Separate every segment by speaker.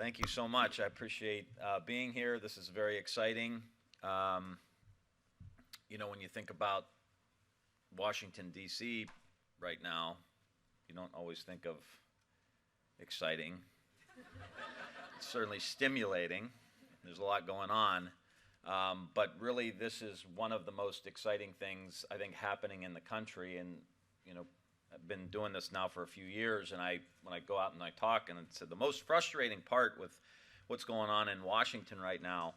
Speaker 1: Thank you so much. I appreciate being here. This is very exciting. Um, when you think about Washington, D.C. right now, you don't always think of exciting. It's certainly stimulating. There's a lot going on. But really, this is one of the most exciting things, I think, happening in the country. And, I've been doing this now for a few years, and when I go out and I talk, and it's the most frustrating part with what's going on in Washington right now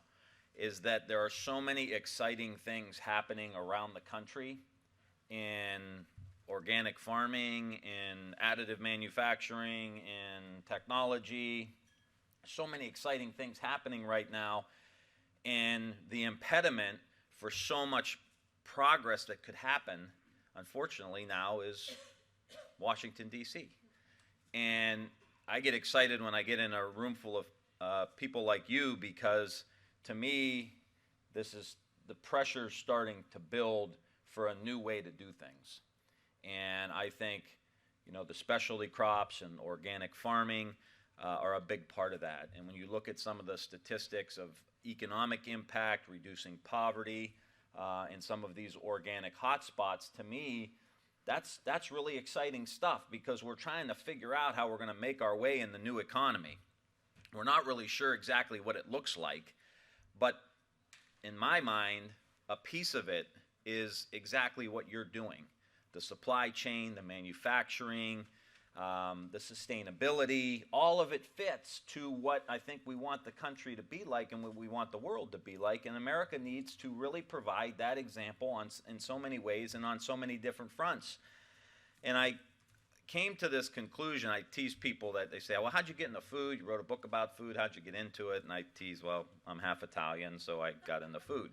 Speaker 1: is that there are so many exciting things happening around the country in organic farming, in additive manufacturing, in technology. So many exciting things happening right now, and the impediment for so much progress that could happen, unfortunately, now is Washington, D.C. And I get excited when I get in a room full of people like you, because to me, the pressure's starting to build for a new way to do things. And I think, the specialty crops and organic farming are a big part of that. And when you look at some of the statistics of economic impact, reducing poverty in some of these organic hotspots, to me, that's really exciting stuff, because we're trying to figure out how we're going to make our way in the new economy. We're not really sure exactly what it looks like, but in my mind, a piece of it is exactly what you're doing. The supply chain, the manufacturing, the sustainability, all of it fits to what I think we want the country to be like and what we want the world to be like. And America needs to really provide that example in so many ways and on so many different fronts. And I came to this conclusion. I tease people that they say, well, how'd you get into food? You wrote a book about food. How'd you get into it? And I tease, well, I'm half Italian, so I got into food,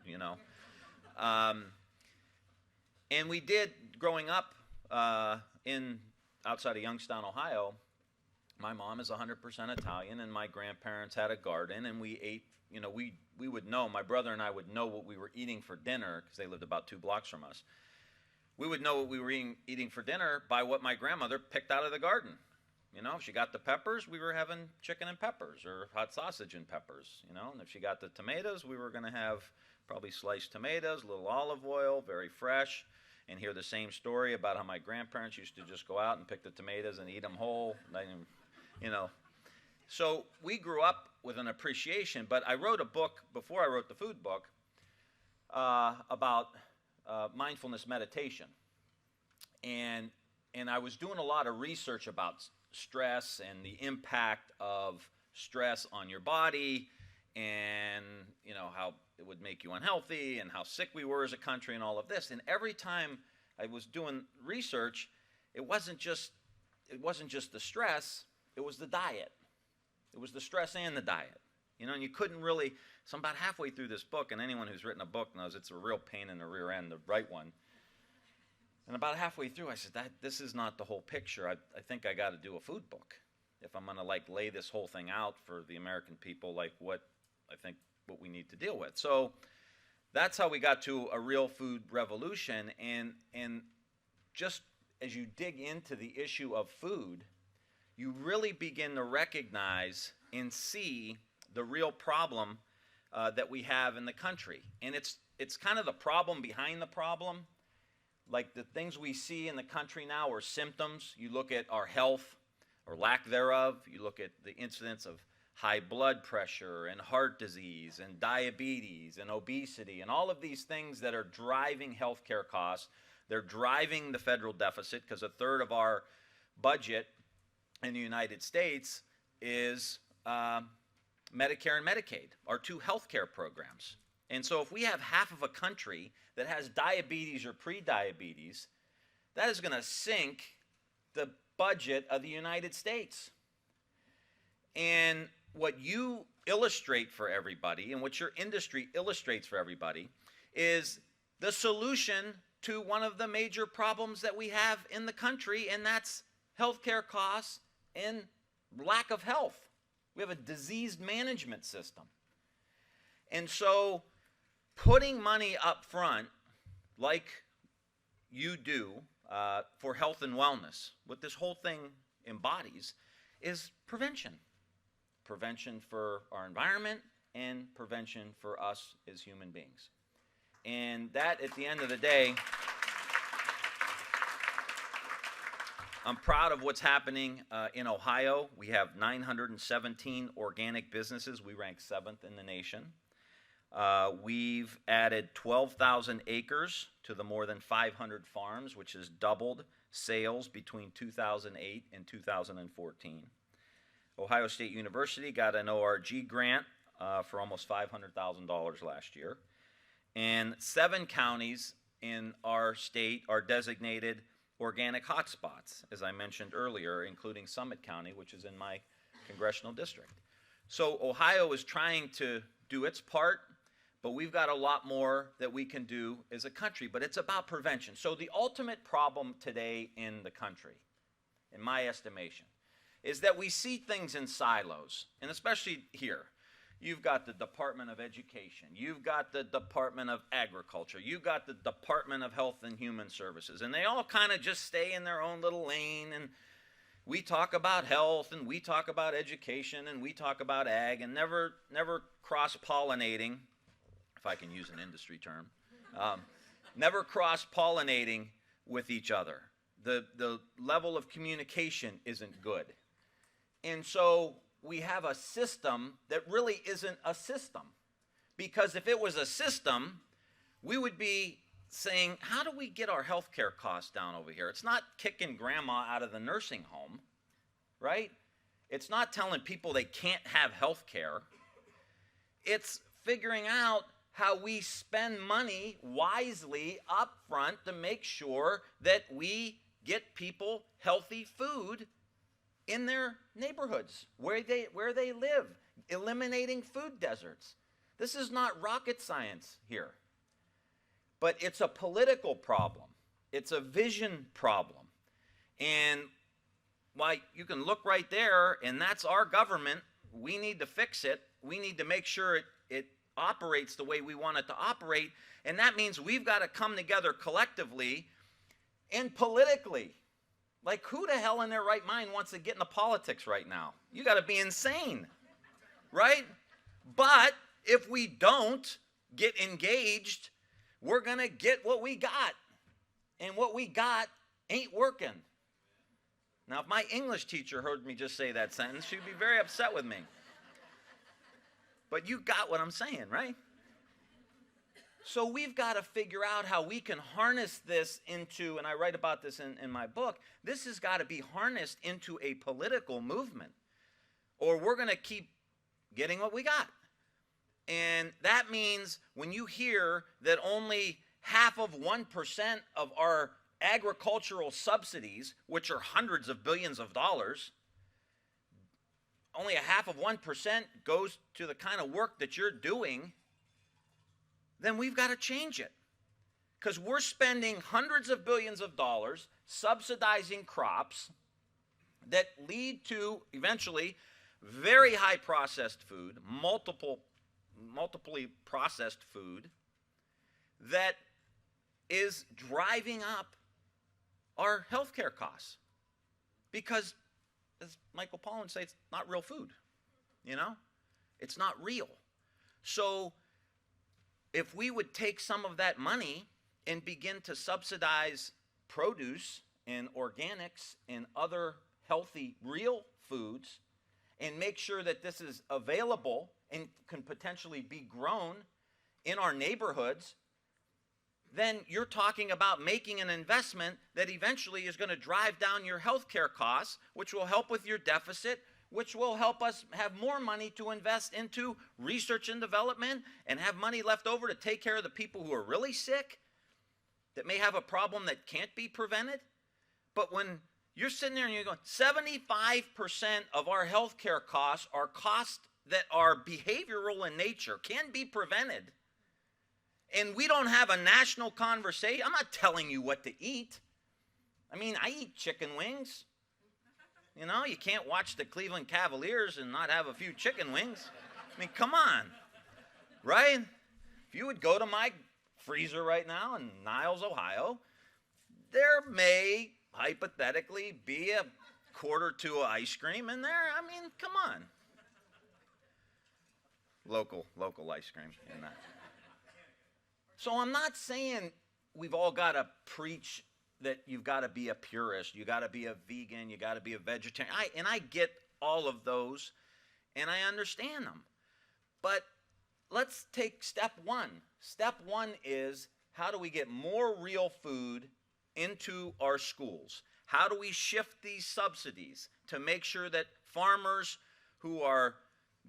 Speaker 1: And we did, growing up outside of Youngstown, Ohio, my mom is 100% Italian, and my grandparents had a garden, and we ate, we would know, my brother and I would know what we were eating for dinner, because they lived about 2 blocks from us. We would know what we were eating for dinner by what my grandmother picked out of the garden. If she got the peppers, we were having chicken and peppers, or hot sausage and peppers, and if she got the tomatoes, we were going to have probably sliced tomatoes, a little olive oil, very fresh, and hear the same story about how my grandparents used to just go out and pick the tomatoes and eat them whole, So we grew up with an appreciation, but I wrote a book, before I wrote the food book, about mindfulness meditation. And I was doing a lot of research about stress and the impact of stress on your body, and how it would make you unhealthy, and how sick we were as a country, and all of this. And every time I was doing research, it wasn't just the stress, it was the diet. It was the stress and the diet. And you couldn't really, so I'm about halfway through this book, and anyone who's written a book knows it's a real pain in the rear end to write one. And about halfway through, I said, this is not the whole picture. I think I got to do a food book if I'm going to lay this whole thing out for the American people, what we need to deal with. So that's how we got to a real food revolution. And just as you dig into the issue of food, you really begin to recognize and see the real problem that we have in the country. And it's kind of the problem behind the problem. Like the things we see in the country now are symptoms. You look at our health or lack thereof. You look at the incidence of high blood pressure and heart disease and diabetes and obesity and all of these things that are driving healthcare costs. They're driving the federal deficit, because 1/3 of our budget in the United States is Medicare and Medicaid, our 2 healthcare programs. And so if we have half of a country that has diabetes or pre-diabetes, that is going to sink the budget of the United States. And what you illustrate for everybody, and what your industry illustrates for everybody, is the solution to one of the major problems that we have in the country, and that's healthcare costs and lack of health. We have a disease management system. And so putting money up front, like you do for health and wellness, what this whole thing embodies is prevention. prevention for our environment and prevention for us as human beings. And that, at the end of the day, I'm proud of what's happening in Ohio. We have 917 organic businesses. We rank 7th in the nation. We've added 12,000 acres to the more than 500 farms, which has doubled sales between 2008 and 2014. Ohio State University got an ORG grant for almost $500,000 last year. And 7 counties in our state are designated organic hotspots, as I mentioned earlier, including Summit County, which is in my congressional district. So Ohio is trying to do its part, but we've got a lot more that we can do as a country, but it's about prevention. So the ultimate problem today in the country, in my estimation, is that we see things in silos, and especially here. You've got the Department of Education, you've got the Department of Agriculture, you've got the Department of Health and Human Services, and they all kind of just stay in their own little lane, and we talk about health, and we talk about education, and we talk about ag, and never cross-pollinating, if I can use an industry term, never cross-pollinating with each other. The level of communication isn't good. And so we have a system that really isn't a system. Because if it was a system, we would be saying, how do we get our health care costs down over here? It's not kicking grandma out of the nursing home, right? It's not telling people they can't have health care. It's figuring out how we spend money wisely up front to make sure that we get people healthy food in their neighborhoods, where they live, eliminating food deserts. This is not rocket science here. But it's a political problem. It's a vision problem. And why, you can look right there, and that's our government. We need to fix it. We need to make sure it operates the way we want it to operate. And that means we've got to come together collectively and politically. Like, who the hell in their right mind wants to get into politics right now? You got to be insane, right? But if we don't get engaged, we're going to get what we got. And what we got ain't working. Now, if my English teacher heard me just say that sentence, she'd be very upset with me. But you got what I'm saying, right? So we've got to figure out how we can harness this into, and I write about this in my book, this has got to be harnessed into a political movement, or we're going to keep getting what we got. And that means when you hear that only 0.5% of our agricultural subsidies, which are hundreds of billions of dollars, only 0.5% goes to the kind of work that you're doing, then we've got to change it. Because we're spending hundreds of billions of dollars subsidizing crops that lead to, eventually, very high processed food, multiply processed food, that is driving up our healthcare costs. Because, as Michael Pollan would say, it's not real food. You know? It's not real. So if we would take some of that money and begin to subsidize produce and organics and other healthy, real foods, and make sure that this is available and can potentially be grown in our neighborhoods, then you're talking about making an investment that eventually is going to drive down your health care costs, which will help with your deficit, which will help us have more money to invest into research and development and have money left over to take care of the people who are really sick, that may have a problem that can't be prevented. But when you're sitting there and you're going, 75% of our health care costs are costs that are behavioral in nature, can be prevented. And we don't have a national conversation. I'm not telling you what to eat. I mean, I eat chicken wings. You know, you can't watch the Cleveland Cavaliers and not have a few chicken wings. I mean, come on, right? If you would go to my freezer right now in Niles, Ohio, there may hypothetically be a quart or two of ice cream in there. I mean, come on, local ice cream. And, so I'm not saying we've all got to preach that you've got to be a purist, you got to be a vegan, you got to be a vegetarian. I get all of those, and I understand them. But let's take step one. Step one is, how do we get more real food into our schools? How do we shift these subsidies to make sure that farmers who are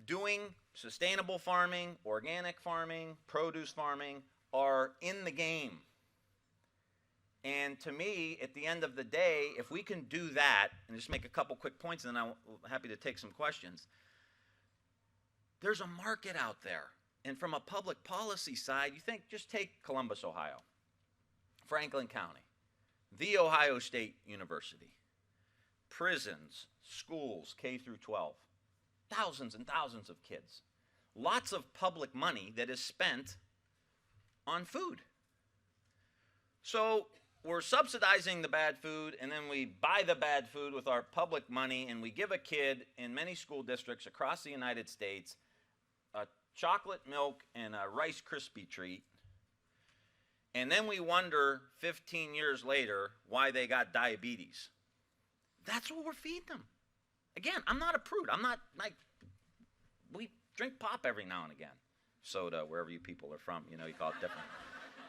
Speaker 1: doing sustainable farming, organic farming, produce farming are in the game? And to me, at the end of the day, if we can do that, and just make a couple quick points, and then I'm happy to take some questions. There's a market out there. And from a public policy side, you think, just take Columbus, Ohio, Franklin County, The Ohio State University, prisons, schools, K through 12, thousands and thousands of kids. Lots of public money that is spent on food. So we're subsidizing the bad food, and then we buy the bad food with our public money, and we give a kid in many school districts across the United States a chocolate milk and a Rice Krispie treat, and then we wonder 15 years later why they got diabetes. That's what we're feeding them. Again, I'm not a prude. I'm not like, we drink pop every now and again. Soda, wherever you people are from, you know, you call it different.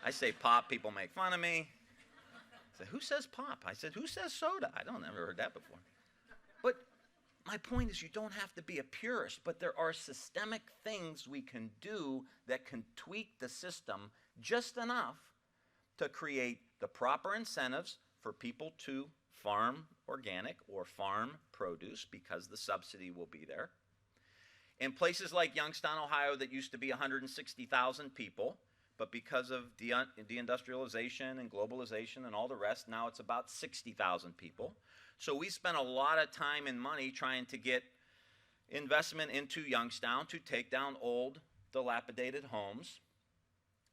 Speaker 1: I say pop, people make fun of me. I say, who says pop? I said, who says soda? I don't ever heard that before. But my point is, you don't have to be a purist, but there are systemic things we can do that can tweak the system just enough to create the proper incentives for people to farm organic or farm produce, because the subsidy will be there. In places like Youngstown, Ohio, that used to be 160,000 people, but because of deindustrialization and globalization and all the rest, now it's about 60,000 people. So we spent a lot of time and money trying to get investment into Youngstown to take down old, dilapidated homes,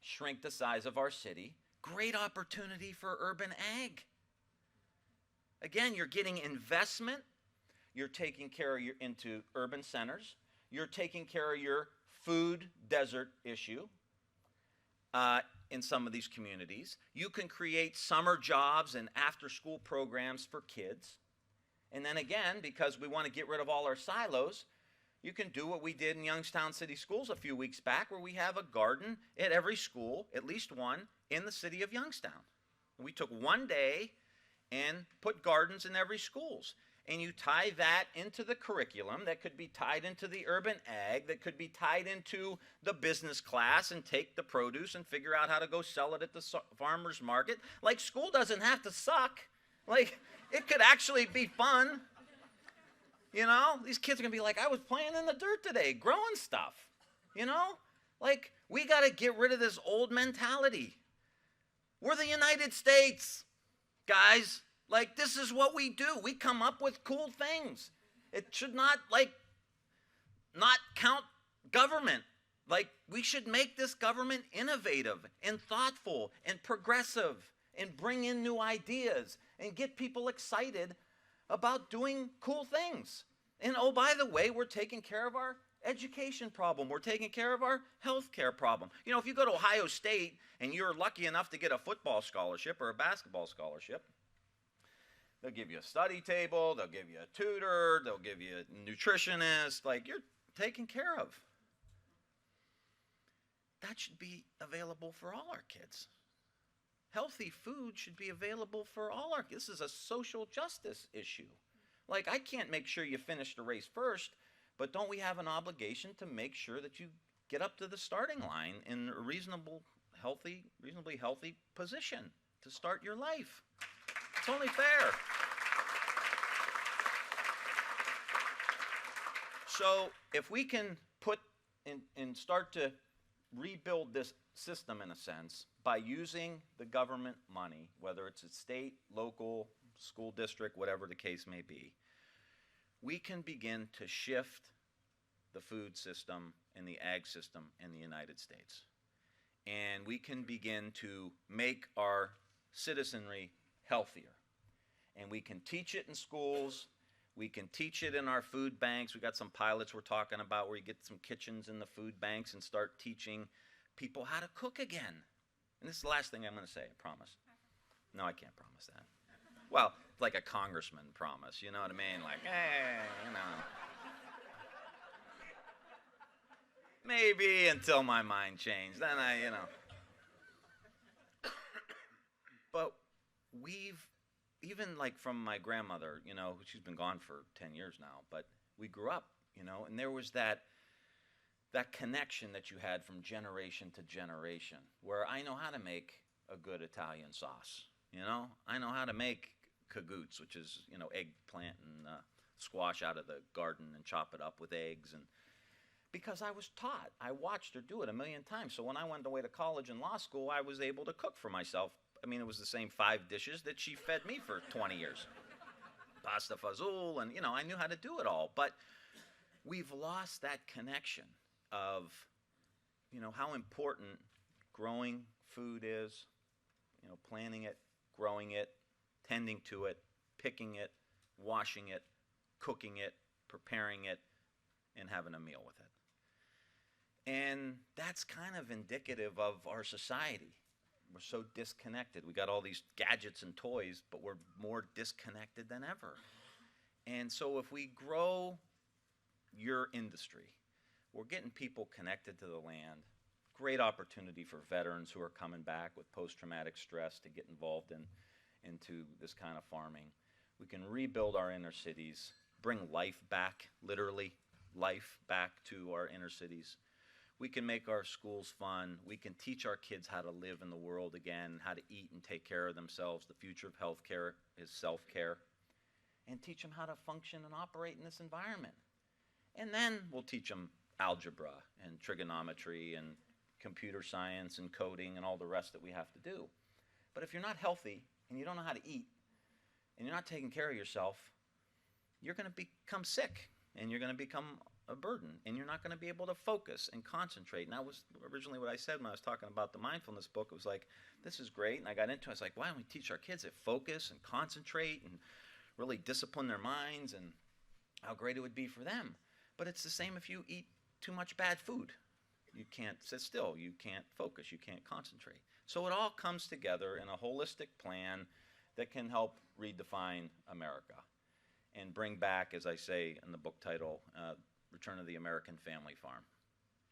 Speaker 1: shrink the size of our city. Great opportunity for urban ag. Again, you're getting investment, you're taking care of into urban centers, you're taking care of your food desert issue in some of these communities. You can create summer jobs and after-school programs for kids. And then again, because we want to get rid of all our silos, you can do what we did in Youngstown City Schools a few weeks back, where we have a garden at every school, at least one, in the city of Youngstown. We took one day and put gardens in every schools. And you tie that into the curriculum, that could be tied into the urban ag, that could be tied into the business class, and take the produce and figure out how to go sell it at the farmer's market. Like, school doesn't have to suck. Like, it could actually be fun. You know, these kids are going to be like, I was playing in the dirt today, growing stuff. You know? Like, we got to get rid of this old mentality. We're the United States, guys. Like, this is what we do. We come up with cool things. It should not count government. Like, we should make this government innovative and thoughtful and progressive and bring in new ideas and get people excited about doing cool things. And oh, by the way, we're taking care of our education problem. We're taking care of our health care problem. You know, if you go to Ohio State and you're lucky enough to get a football scholarship or a basketball scholarship, they'll give you a study table, they'll give you a tutor, they'll give you a nutritionist. Like, you're taken care of. That should be available for all our kids. Healthy food should be available for all our kids. This is a social justice issue. Like, I can't make sure you finish the race first, but don't we have an obligation to make sure that you get up to the starting line in a reasonably healthy position to start your life? It's only fair. So if we can put and start to rebuild this system, in a sense, by using the government money, whether it's a state, local, school district, whatever the case may be, we can begin to shift the food system and the ag system in the United States. And we can begin to make our citizenry healthier. And we can teach it in schools. We can teach it in our food banks. We got some pilots we're talking about where you get some kitchens in the food banks and start teaching people how to cook again. And this is the last thing I'm going to say, I promise. No, I can't promise that. Well, like a congressman promise, you know what I mean? Like, hey, you know. Maybe until my mind changed. Then I, you know. But we've, even like from my grandmother, you know, she's been gone for 10 years now, but we grew up, you know, and there was that connection that you had from generation to generation, where I know how to make a good Italian sauce, you know? I know how to make cagouts, which is, you know, eggplant and squash out of the garden and chop it up with eggs, and because I was taught. I watched her do it a million times. So when I went away to college and law school, I was able to cook for myself. I mean, it was the same 5 dishes that she fed me for 20 years. Pasta fazool, and, you know, I knew how to do it all. But we've lost that connection of, you know, how important growing food is, you know, planting it, growing it, tending to it, picking it, washing it, cooking it, preparing it, and having a meal with it. And that's kind of indicative of our society. We're so disconnected. We got all these gadgets and toys, but we're more disconnected than ever. And so if we grow your industry, we're getting people connected to the land. Great opportunity for veterans who are coming back with post-traumatic stress to get involved into this kind of farming. We can rebuild our inner cities, bring life back, literally life back to our inner cities. We can make our schools fun. We can teach our kids how to live in the world again, how to eat and take care of themselves. The future of healthcare is self-care. And teach them how to function and operate in this environment. And then we'll teach them algebra and trigonometry and computer science and coding and all the rest that we have to do. But if you're not healthy and you don't know how to eat and you're not taking care of yourself, you're going to become sick and you're going to become a burden, and you're not going to be able to focus and concentrate. And that was originally what I said when I was talking about the mindfulness book. It was like, this is great, and I got into it. I was like, why don't we teach our kids to focus and concentrate and really discipline their minds, and how great it would be for them. But it's the same if you eat too much bad food. You can't sit still. You can't focus. You can't concentrate. So it all comes together in a holistic plan that can help redefine America and bring back, as I say in the book title, Return of the American Family Farm,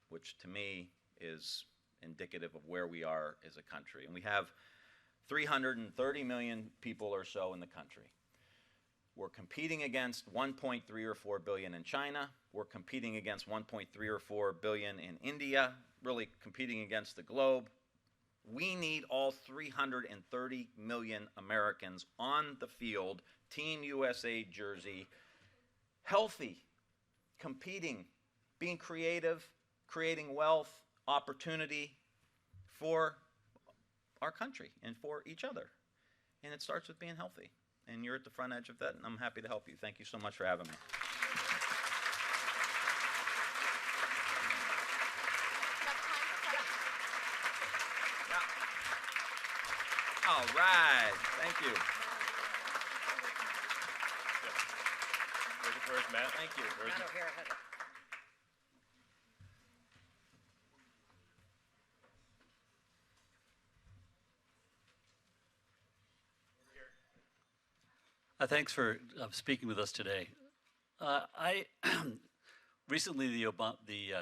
Speaker 1: which to me is indicative of where we are as a country. And we have 330 million people or so in the country. We're competing against 1.3 or 4 billion in China. We're competing against 1.3 or 4 billion in India, really competing against the globe. We need all 330 million Americans on the field, Team USA jersey, healthy, competing, being creative, creating wealth, opportunity for our country and for each other. And it starts with being healthy. And you're at the front edge of that, and I'm happy to help you. Thank you so much for having me. Yeah. All right. Thank you.
Speaker 2: Where's Matt?
Speaker 1: Thank you.
Speaker 3: Matt O'Hara had it.
Speaker 4: Thanks for speaking with us today. I recently the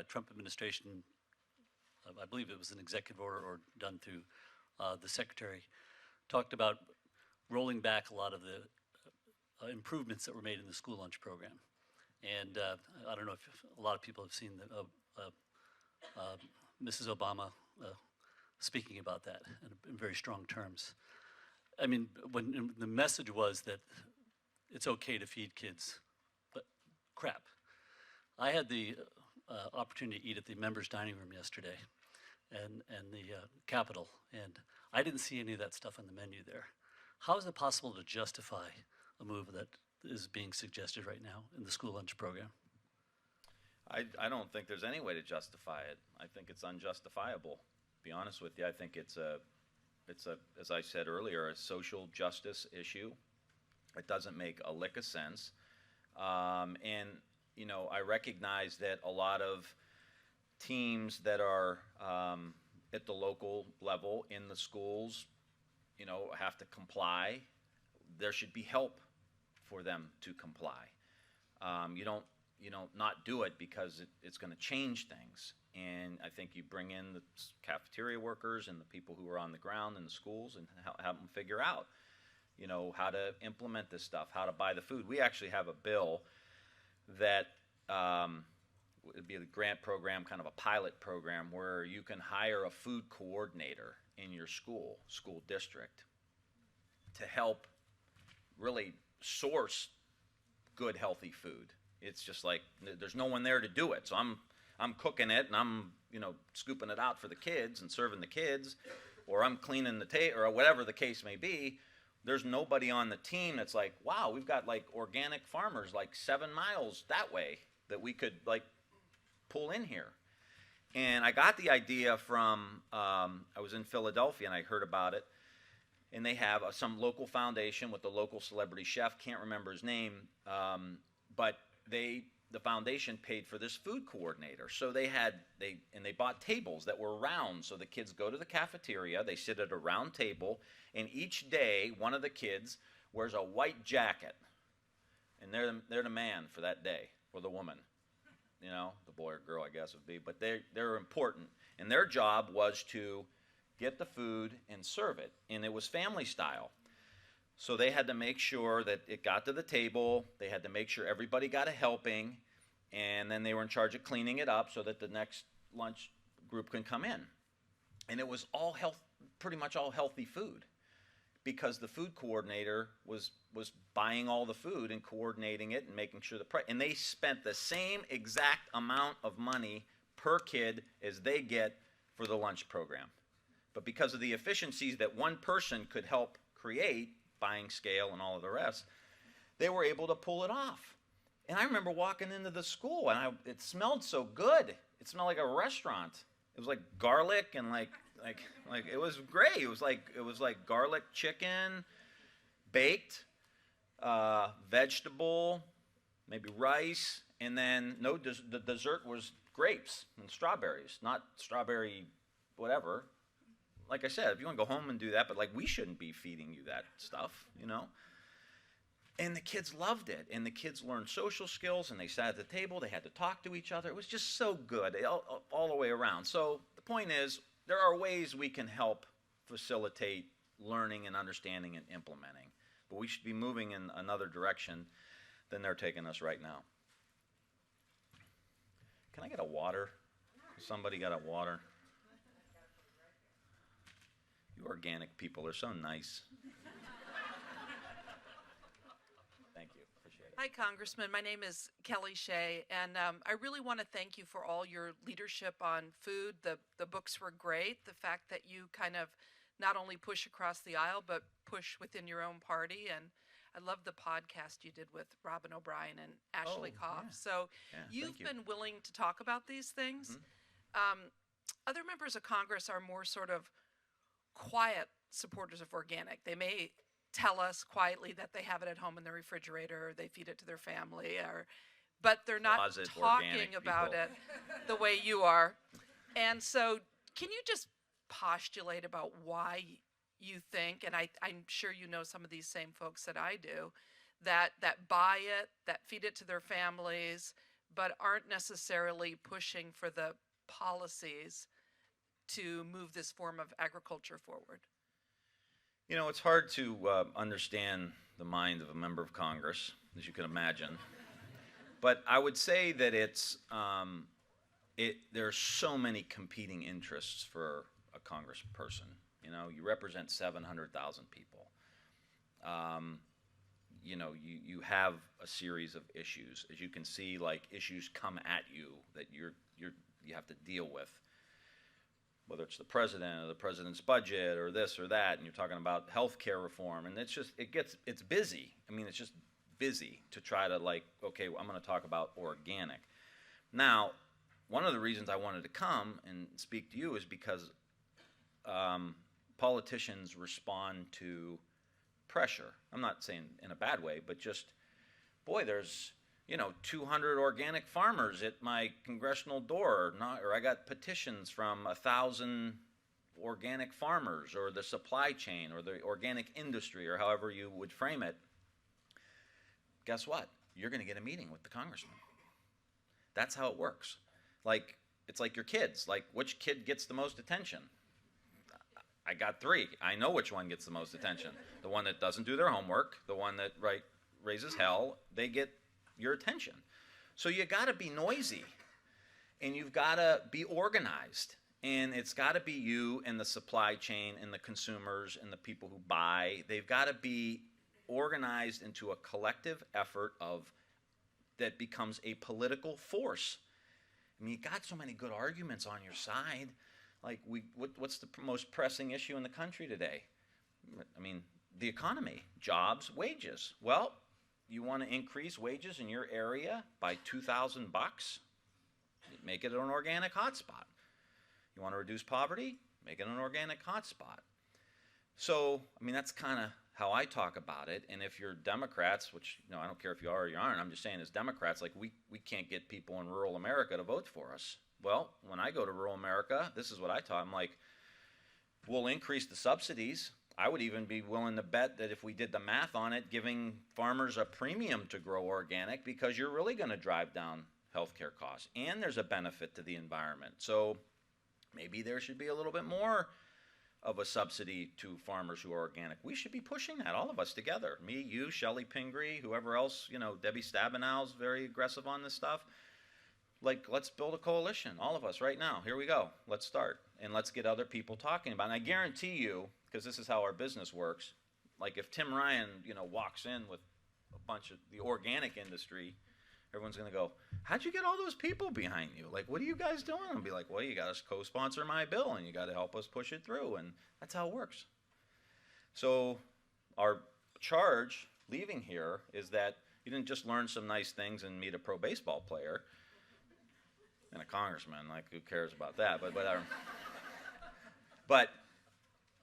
Speaker 4: Trump administration, I believe it was an executive order or done through the secretary, talked about rolling back a lot of the improvements that were made in the school lunch program. And I don't know if a lot of people have seen Mrs. Obama speaking about that in very strong terms. I mean, when the message was that it's okay to feed kids, but crap. I had the opportunity to eat at the members' dining room yesterday and the Capitol, and I didn't see any of that stuff on the menu there. How is it possible to justify a move that is being suggested right now in the school lunch program?
Speaker 1: I don't think there's any way to justify it. I think it's unjustifiable, to be honest with you. I think it's a, as I said earlier, a social justice issue. It doesn't make a lick of sense. And, you know, I recognize that a lot of teams that are at the local level in the schools, you know, have to comply. There should be help for them to comply. You don't not do it because it's going to change things. And I think you bring in the cafeteria workers and the people who are on the ground in the schools and help them figure out, you know, how to implement this stuff, how to buy the food. We actually have a bill that would be a grant program, kind of a pilot program, where you can hire a food coordinator in your school district to help really source good, healthy food. It's just like there's no one there to do it. So I'm cooking it and I'm, you know, scooping it out for the kids and serving the kids, or I'm cleaning the table, or whatever the case may be. There's nobody on the team that's like, wow, we've got like organic farmers like 7 miles that way that we could like pull in here. And I got the idea from, I was in Philadelphia and I heard about it. And they have some local foundation with the local celebrity chef, can't remember his name, but the foundation paid for this food coordinator. So they bought tables that were round, so the kids go to the cafeteria, they sit at a round table, and each day one of the kids wears a white jacket, and they're the man for that day, or the woman, you know, the boy or girl I guess would be, but they're important, and their job was to get the food and serve it, and it was family style. So they had to make sure that it got to the table, they had to make sure everybody got a helping, and then they were in charge of cleaning it up so that the next lunch group can come in. And it was all pretty much all healthy food, because the food coordinator was buying all the food and coordinating it and making sure the price, and they spent the same exact amount of money per kid as they get for the lunch program. But because of the efficiencies that one person could help create, buying scale and all of the rest, they were able to pull it off. And I remember walking into the school, and it smelled so good. It smelled like a restaurant. It was like garlic and like it was great. It was like garlic chicken, baked, vegetable, maybe rice, and then the dessert was grapes and strawberries, not strawberry whatever. Like I said, if you want to go home and do that, but like we shouldn't be feeding you that stuff, you know. And the kids loved it, and the kids learned social skills, and they sat at the table, they had to talk to each other. It was just so good all the way around. So the point is, there are ways we can help facilitate learning and understanding and implementing, but we should be moving in another direction than they're taking us right now. Can I get a water? Somebody got a water? You organic people are so nice. Thank you. Appreciate it.
Speaker 2: Hi, Congressman. My name is Kelly Shea, and I really want to thank you for all your leadership on food. The books were great. The fact that you kind of not only push across the aisle, but push within your own party. And I love the podcast you did with Robin O'Brien and Ashley Koff.
Speaker 1: Yeah.
Speaker 2: So you've been willing to talk about these things. Mm-hmm. Other members of Congress are more sort of quiet supporters of organic. They may tell us quietly that they have it at home in their refrigerator, or they feed it to their family, but they're not talking about it the way you are. And so can you just postulate about why you think, and I'm sure you know some of these same folks that I do, that buy it, that feed it to their families, but aren't necessarily pushing for the policies to move this form of agriculture forward?
Speaker 1: You know, it's hard to understand the mind of a member of Congress, as you can imagine. But I would say that there are so many competing interests for a congressperson. You know, you represent 700,000 people. You know, you have a series of issues. As you can see, like issues come at you that you have to deal with, whether it's the president or the president's budget or this or that, and you're talking about health care reform, and it's busy. I mean, it's just busy to try to like, okay, well, I'm going to talk about organic. Now, one of the reasons I wanted to come and speak to you is because politicians respond to pressure. I'm not saying in a bad way, but just, boy, there's 200 organic farmers at my congressional door, or I got petitions from 1,000 organic farmers, or the supply chain, or the organic industry, or however you would frame it. Guess what? You're going to get a meeting with the congressman. That's how it works. It's like your kids. Which kid gets the most attention? I got 3. I know which one gets the most attention. The one that doesn't do their homework, the one that raises hell, they get your attention. So you got to be noisy, and you've got to be organized, and it's got to be you and the supply chain and the consumers and the people who buy. They've got to be organized into a collective effort that becomes a political force. I mean, you got so many good arguments on your side. What's the most pressing issue in the country today? I mean, the economy, jobs, wages. Well, you want to increase wages in your area by $2,000? Make it an organic hotspot. You want to reduce poverty? Make it an organic hotspot. So, I mean, that's kind of how I talk about it. And if you're Democrats, which, I don't care if you are or you aren't, I'm just saying as Democrats, we can't get people in rural America to vote for us. Well, when I go to rural America, this is what I taught. I'm like, we'll increase the subsidies. I would even be willing to bet that if we did the math on it, giving farmers a premium to grow organic, because you're really going to drive down healthcare costs, and there's a benefit to the environment. So maybe there should be a little bit more of a subsidy to farmers who are organic. We should be pushing that, all of us together. Me, you, Shelley Pingree, whoever else, Debbie Stabenow's very aggressive on this stuff. Let's build a coalition, all of us right now. Here we go. Let's start. And let's get other people talking about it. And I guarantee you, because this is how our business works, if Tim Ryan, walks in with a bunch of the organic industry, everyone's going to go, how'd you get all those people behind you? What are you guys doing? I'll be like, well, you got to co-sponsor my bill, and you got to help us push it through. And that's how it works. So our charge leaving here is that you didn't just learn some nice things and meet a pro baseball player and a congressman. Who cares about that? But whatever. But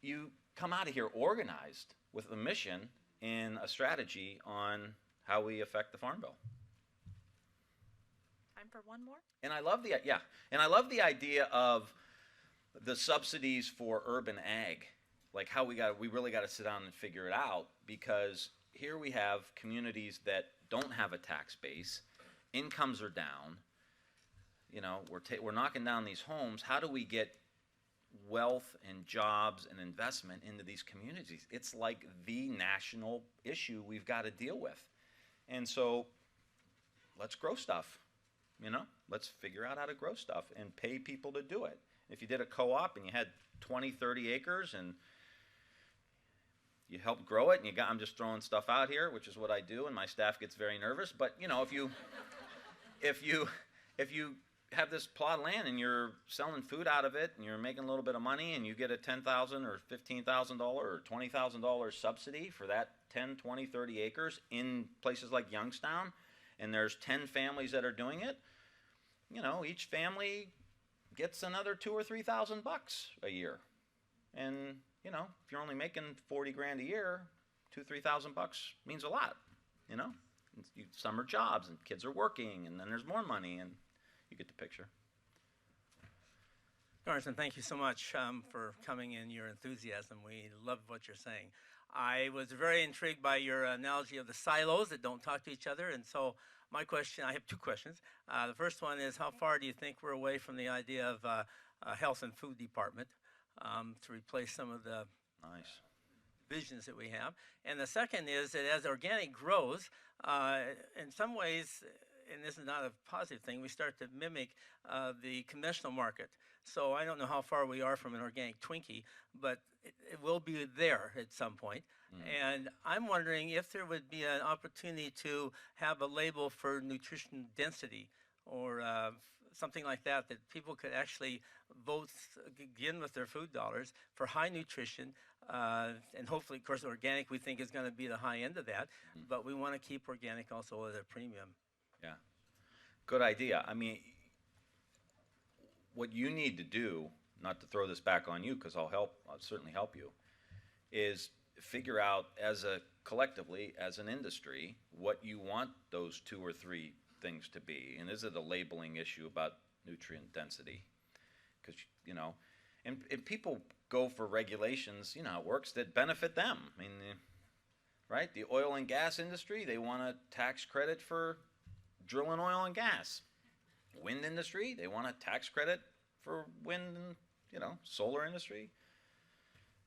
Speaker 1: you come out of here organized with a mission and a strategy on how we affect the Farm Bill.
Speaker 3: Time for one more?
Speaker 1: And I love the idea of the subsidies for urban ag. How we really got to sit down and figure it out, because here we have communities that don't have a tax base, incomes are down. We're knocking down these homes. How do we get wealth and jobs and investment into these communities? It's the national issue we've got to deal with. And so let's grow stuff. Let's figure out how to grow stuff and pay people to do it. If you did a co-op and you had 20, 30 acres and you helped grow it, and I'm just throwing stuff out here, which is what I do, and my staff gets very nervous. But if you have this plot of land and you're selling food out of it and you're making a little bit of money, and you get a $10,000 or $15,000 or $20,000 subsidy for that 10, 20, 30 acres in places like Youngstown, and there's 10 families that are doing it, each family gets another $2,000 or $3,000 a year. And, if you're only making 40 grand a year, $2,000, $3,000 means a lot, Summer jobs, and kids are working, and then there's more money, and you get the picture.
Speaker 5: Congressman, thank you so much for coming in, your enthusiasm. We love what you're saying. I was very intrigued by your analogy of the silos that don't talk to each other, and so my question, I have 2 questions. The first one is, how far do you think we're away from the idea of a health and food department to replace some of the visions that we have? And the second is that as organic grows, in some ways, and this is not a positive thing, we start to mimic the conventional market. So I don't know how far we are from an organic Twinkie, but it will be there at some point. And I'm wondering if there would be an opportunity to have a label for nutrition density or something like that, that people could actually vote again with their food dollars for high nutrition. And hopefully, of course, organic we think is going to be the high end of that, but we want to keep organic also at a premium.
Speaker 1: Yeah, good idea. I mean, what you need to do, not to throw this back on you, because I'll certainly help you, is figure out collectively as an industry what you want those 2 or 3 things to be. And is it a labeling issue about nutrient density? Because, and people go for regulations, how it works, that benefit them. I mean, right? The oil and gas industry, they want a tax credit for drilling oil and gas. Wind industry, they want a tax credit for wind and, solar industry.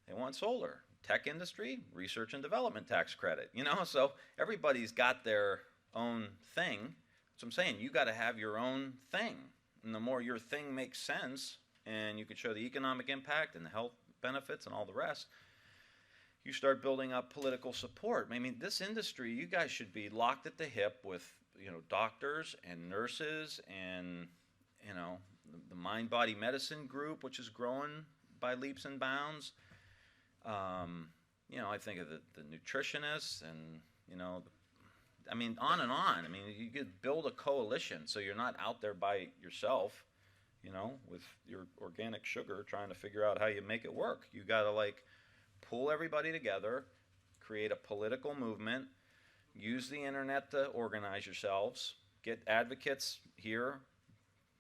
Speaker 1: They want solar. Tech industry, research and development tax credit. So everybody's got their own thing. So I'm saying you got to have your own thing. And the more your thing makes sense and you can show the economic impact and the health benefits and all the rest, you start building up political support. I mean, this industry, you guys should be locked at the hip with, doctors and nurses and, the mind-body medicine group, which is growing by leaps and bounds. I think of the nutritionists and, on and on. I mean, you could build a coalition so you're not out there by yourself, with your organic sugar trying to figure out how you make it work. You got to, pull everybody together, create a political movement, use the internet to organize yourselves, get advocates here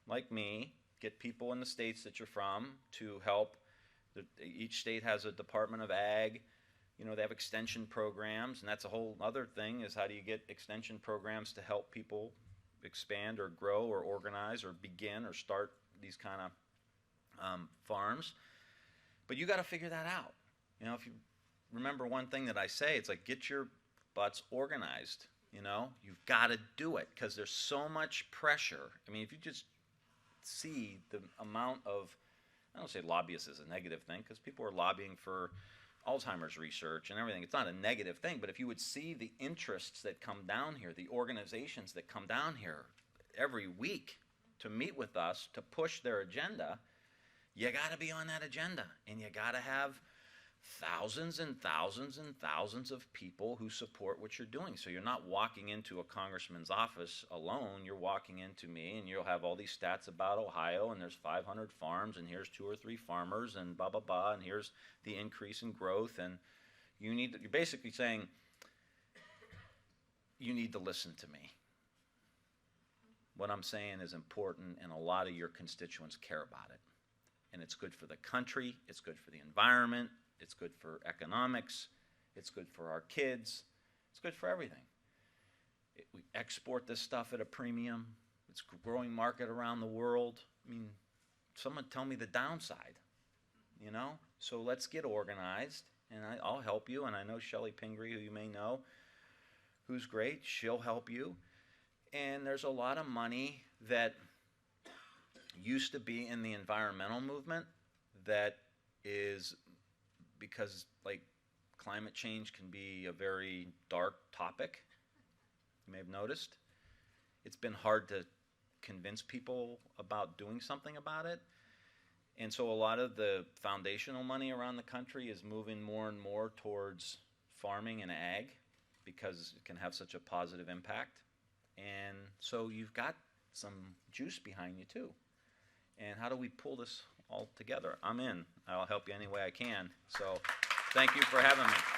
Speaker 1: like me, get people in the states that you're from to help. Each state has a Department of Ag. They have extension programs, and that's a whole other thing, is how do you get extension programs to help people expand or grow or organize or begin or start these kind of farms. But you got to figure that out. If you remember one thing that I say, it's like, get your butts organized. You've got to do it because there's so much pressure. I mean, if you just see the amount of, I don't say lobbyists is a negative thing, because people are lobbying for Alzheimer's research and everything. It's not a negative thing, but if you would see the interests that come down here, the organizations that come down here every week to meet with us, to push their agenda, you got to be on that agenda, and you got to have thousands and thousands and thousands of people who support what you're doing. So you're not walking into a congressman's office alone. You're walking into me, and you'll have all these stats about Ohio, and there's 500 farms, and here's 2 or 3 farmers, and blah, blah, blah, and here's the increase in growth. And you're basically saying, you need to listen to me. What I'm saying is important, and a lot of your constituents care about it. And it's good for the country, it's good for the environment, it's good for economics, it's good for our kids, it's good for everything. We export this stuff at a premium. It's a growing market around the world. I mean, someone tell me the downside, So let's get organized, and I'll help you. And I know Shelley Pingree, who you may know, who's great. She'll help you. And there's a lot of money that used to be in the environmental movement that is, because climate change can be a very dark topic, you may have noticed. It's been hard to convince people about doing something about it. And so a lot of the foundational money around the country is moving more and more towards farming and ag, because it can have such a positive impact. And so you've got some juice behind you too. And how do we pull this all together? I'm in. I'll help you any way I can. So thank you for having me.